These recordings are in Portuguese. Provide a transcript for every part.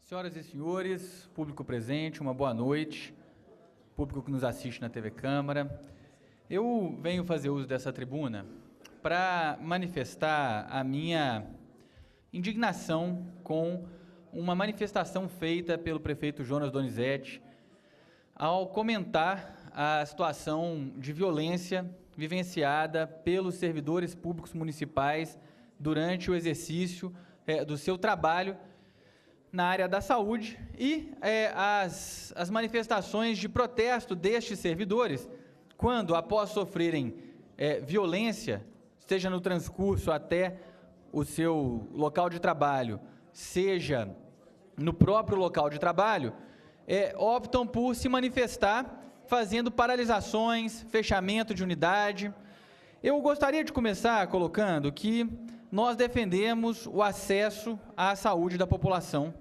Senhoras e senhores, público presente, uma boa noite, público que nos assiste na TV Câmara. Eu venho fazer uso dessa tribuna para manifestar a minha indignação com uma manifestação feita pelo prefeito Jonas Donizete ao comentar a situação de violência vivenciada pelos servidores públicos municipais durante o exercício do seu trabalho na área da saúde e as manifestações de protesto destes servidores, quando, após sofrerem violência, seja no transcurso até o seu local de trabalho, seja no próprio local de trabalho, optam por se manifestar fazendo paralisações, fechamento de unidade. Eu gostaria de começar colocando que nós defendemos o acesso à saúde da população,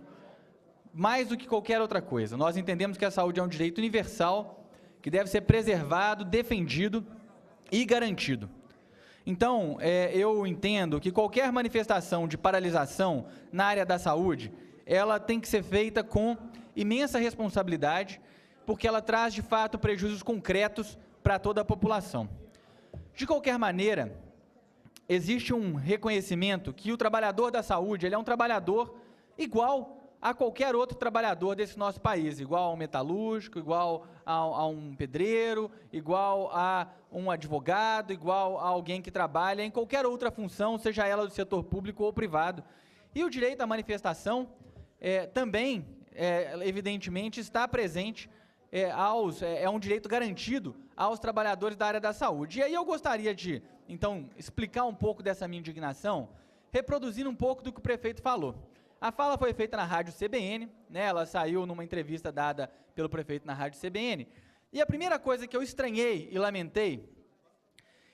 mais do que qualquer outra coisa. Nós entendemos que a saúde é um direito universal, que deve ser preservado, defendido e garantido. Então, eu entendo que qualquer manifestação de paralisação na área da saúde, ela tem que ser feita com imensa responsabilidade, porque ela traz, de fato, prejuízos concretos para toda a população. De qualquer maneira, existe um reconhecimento que o trabalhador da saúde, ele é um trabalhador igual a qualquer outro trabalhador desse nosso país, igual a um metalúrgico, igual a um pedreiro, igual a um advogado, igual a alguém que trabalha em qualquer outra função, seja ela do setor público ou privado. E o direito à manifestação também, evidentemente, está presente, é um direito garantido aos trabalhadores da área da saúde. E aí eu gostaria de, então, explicar um pouco dessa minha indignação, reproduzindo um pouco do que o prefeito falou. A fala foi feita na rádio CBN, né, ela saiu numa entrevista dada pelo prefeito na rádio CBN, e a primeira coisa que eu estranhei e lamentei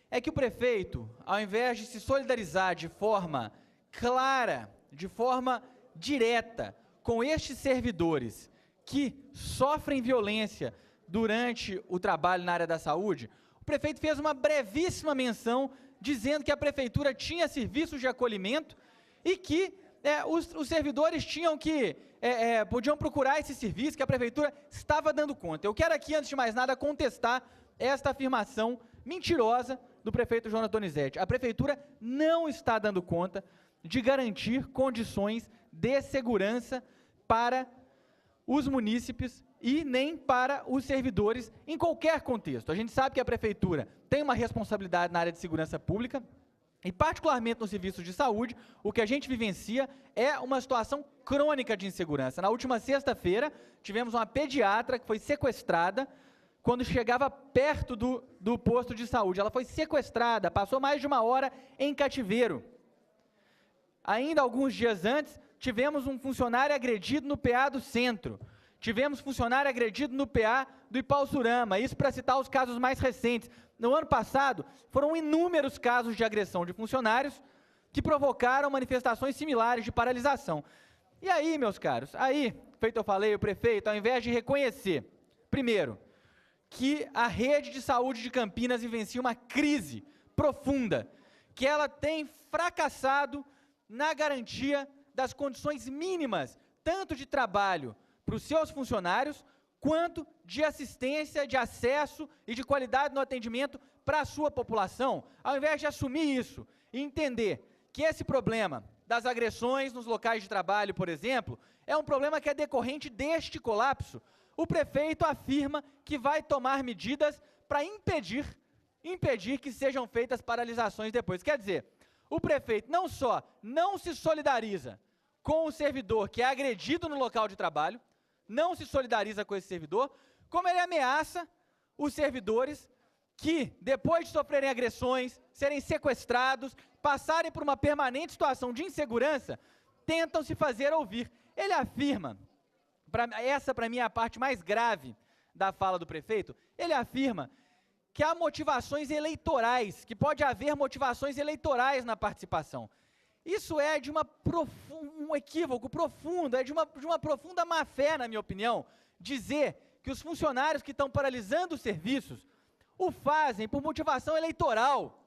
é que o prefeito, ao invés de se solidarizar de forma clara, de forma direta, com estes servidores que sofrem violência durante o trabalho na área da saúde, o prefeito fez uma brevíssima menção dizendo que a prefeitura tinha serviços de acolhimento e que os servidores podiam procurar esse serviço, que a prefeitura estava dando conta. Eu quero aqui, antes de mais nada, contestar esta afirmação mentirosa do prefeito Jonas Donizete. A prefeitura não está dando conta de garantir condições de segurança para os munícipes e nem para os servidores em qualquer contexto. A gente sabe que a prefeitura tem uma responsabilidade na área de segurança pública, e particularmente nos serviços de saúde, o que a gente vivencia é uma situação crônica de insegurança. Na última sexta-feira, tivemos uma pediatra que foi sequestrada quando chegava perto do posto de saúde. Ela foi sequestrada, passou mais de uma hora em cativeiro. Ainda alguns dias antes, tivemos um funcionário agredido no PA do centro. Tivemos funcionário agredido no PA do Ipauçurama, isso para citar os casos mais recentes. No ano passado, foram inúmeros casos de agressão de funcionários que provocaram manifestações similares de paralisação. E aí, meus caros, feito eu falei, o prefeito, ao invés de reconhecer, primeiro, que a rede de saúde de Campinas vivencia uma crise profunda, que ela tem fracassado na garantia das condições mínimas, tanto de trabalho para os seus funcionários, quanto de assistência, de acesso e de qualidade no atendimento para a sua população, ao invés de assumir isso e entender que esse problema das agressões nos locais de trabalho, por exemplo, é um problema que é decorrente deste colapso, o prefeito afirma que vai tomar medidas para impedir que sejam feitas paralisações depois. Quer dizer, o prefeito não só não se solidariza com o servidor que é agredido no local de trabalho, não se solidariza com esse servidor, como ele ameaça os servidores que, depois de sofrerem agressões, serem sequestrados, passarem por uma permanente situação de insegurança, tentam se fazer ouvir. Ele afirma, essa para mim é a parte mais grave da fala do prefeito, ele afirma que há motivações eleitorais, que pode haver motivações eleitorais na participação. Isso é de um equívoco profundo, é de uma profunda má-fé, na minha opinião, dizer que os funcionários que estão paralisando os serviços o fazem por motivação eleitoral.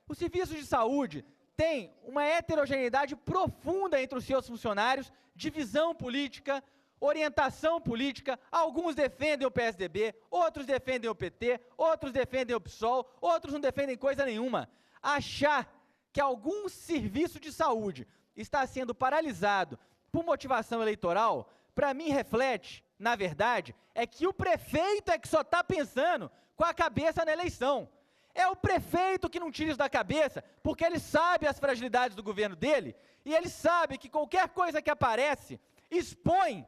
Os serviços de saúde tem uma heterogeneidade profunda entre os seus funcionários, divisão política, orientação política. Alguns defendem o PSDB, outros defendem o PT, outros defendem o PSOL, outros não defendem coisa nenhuma. Achar que algum serviço de saúde está sendo paralisado por motivação eleitoral, para mim reflete, na verdade, é que o prefeito é que só está pensando com a cabeça na eleição. É o prefeito que não tira isso da cabeça, porque ele sabe as fragilidades do governo dele, e ele sabe que qualquer coisa que aparece expõe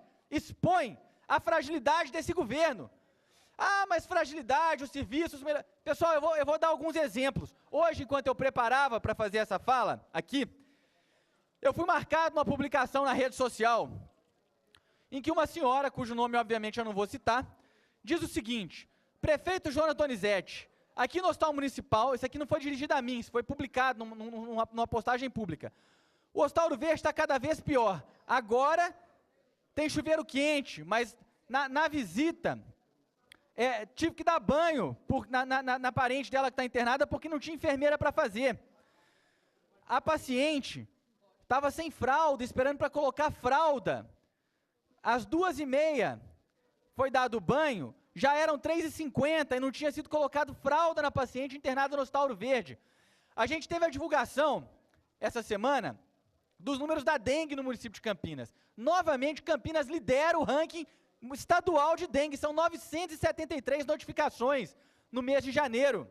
a fragilidade desse governo. Ah, mas fragilidade, os serviços... Pessoal, eu vou dar alguns exemplos. Hoje, enquanto eu preparava para fazer essa fala aqui, eu fui marcado numa publicação na rede social, em que uma senhora, cujo nome obviamente eu não vou citar, diz o seguinte: prefeito Jonas Donizete, aqui no Hospital Municipal, isso aqui não foi dirigido a mim, isso foi publicado numa postagem pública. O Hospital Ouro Verde está cada vez pior. Agora tem chuveiro quente, mas na visita tive que dar banho na parente dela que está internada porque não tinha enfermeira para fazer. A paciente estava sem fralda, esperando para colocar fralda. Às 2h30 foi dado banho, já eram 3h50 e não tinha sido colocado fralda na paciente internada no Hospital Ouro Verde. A gente teve a divulgação, essa semana, dos números da dengue no município de Campinas. Novamente, Campinas lidera o ranking estadual de dengue, são 973 notificações no mês de janeiro.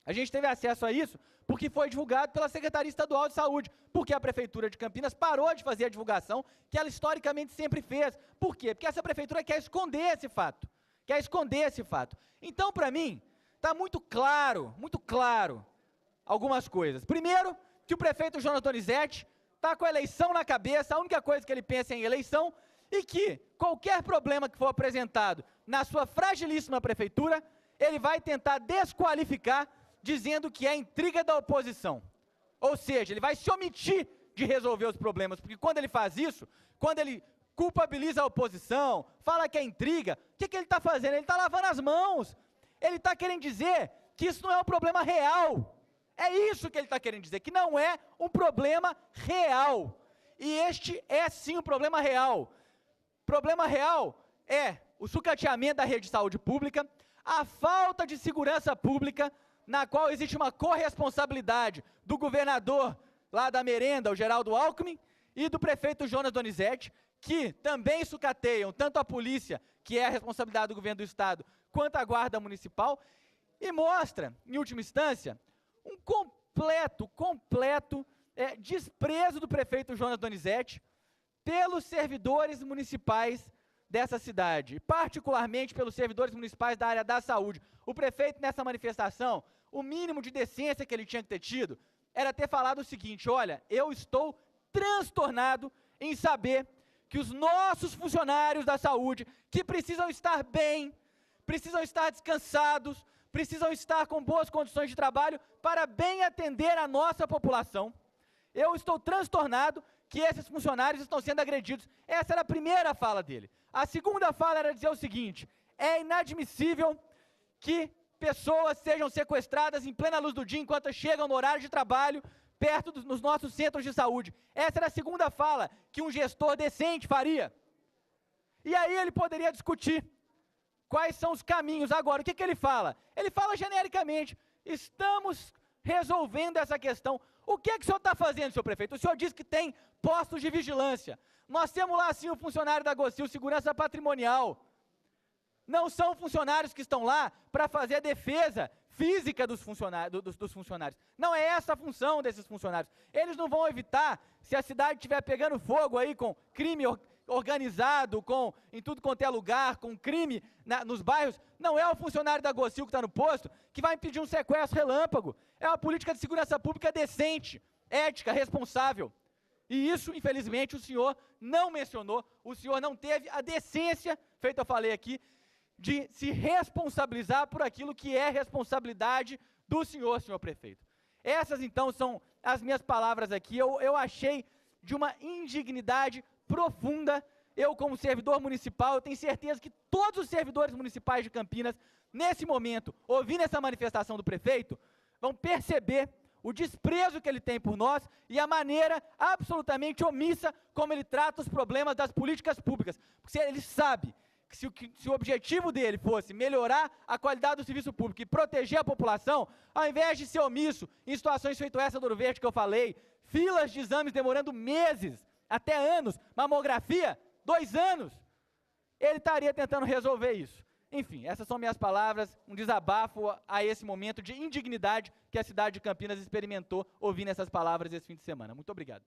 A gente teve acesso a isso porque foi divulgado pela Secretaria Estadual de Saúde, porque a Prefeitura de Campinas parou de fazer a divulgação que ela historicamente sempre fez. Por quê? Porque essa Prefeitura quer esconder esse fato. Então, para mim, está muito claro algumas coisas. Primeiro, que o prefeito Jonas Donizete está com a eleição na cabeça, a única coisa que ele pensa é em eleição, e que qualquer problema que for apresentado na sua fragilíssima prefeitura, ele vai tentar desqualificar, dizendo que é intriga da oposição. Ou seja, ele vai se omitir de resolver os problemas, porque quando ele faz isso, quando ele culpabiliza a oposição, fala que é intriga, o que ele está fazendo? Ele está lavando as mãos. Ele está querendo dizer que isso não é um problema real. É isso que ele está querendo dizer, que não é um problema real. E este é sim um problema real. Problema real é o sucateamento da rede de saúde pública, a falta de segurança pública, na qual existe uma corresponsabilidade do governador lá da merenda, o Geraldo Alckmin, e do prefeito Jonas Donizete, que também sucateiam tanto a polícia, que é a responsabilidade do governo do estado, quanto a guarda municipal, e mostra, em última instância, um completo desprezo do prefeito Jonas Donizete pelos servidores municipais dessa cidade, particularmente pelos servidores municipais da área da saúde. O prefeito, nessa manifestação, o mínimo de decência que ele tinha que ter tido era ter falado o seguinte: olha, eu estou transtornado em saber que os nossos funcionários da saúde, que precisam estar bem, precisam estar descansados, precisam estar com boas condições de trabalho para bem atender a nossa população. Eu estou transtornado que esses funcionários estão sendo agredidos. Essa era a primeira fala dele. A segunda fala era dizer o seguinte: é inadmissível que pessoas sejam sequestradas em plena luz do dia enquanto chegam no horário de trabalho perto nos nossos centros de saúde. Essa era a segunda fala que um gestor decente faria. E aí ele poderia discutir quais são os caminhos. Agora, o que ele fala? Ele fala genericamente: estamos resolvendo essa questão. O que o senhor está fazendo, senhor prefeito? O senhor diz que tem postos de vigilância. Nós temos lá, sim, o funcionário da GOCIL, segurança patrimonial. Não são funcionários que estão lá para fazer a defesa física dos funcionários. Não é essa a função desses funcionários. Eles não vão evitar, se a cidade estiver pegando fogo aí com crime organizado, em tudo quanto é lugar, com crime nos bairros, não é o funcionário da GOCIL que está no posto que vai impedir um sequestro relâmpago. É uma política de segurança pública decente, ética, responsável. E isso, infelizmente, o senhor não mencionou, o senhor não teve a decência, feito eu falei aqui, de se responsabilizar por aquilo que é responsabilidade do senhor prefeito. Essas, então, são as minhas palavras aqui. Eu achei de uma indignidade profunda. Eu, como servidor municipal, eu tenho certeza que todos os servidores municipais de Campinas, nesse momento, ouvindo essa manifestação do prefeito, vão perceber o desprezo que ele tem por nós e a maneira absolutamente omissa como ele trata os problemas das políticas públicas. Porque ele sabe que se o objetivo dele fosse melhorar a qualidade do serviço público e proteger a população, ao invés de ser omisso em situações feito essa do Ouro Verde que eu falei, filas de exames demorando meses, até anos, mamografia, 2 anos, ele estaria tentando resolver isso. Enfim, essas são minhas palavras, um desabafo a esse momento de indignidade que a cidade de Campinas experimentou ouvindo essas palavras esse fim de semana. Muito obrigado.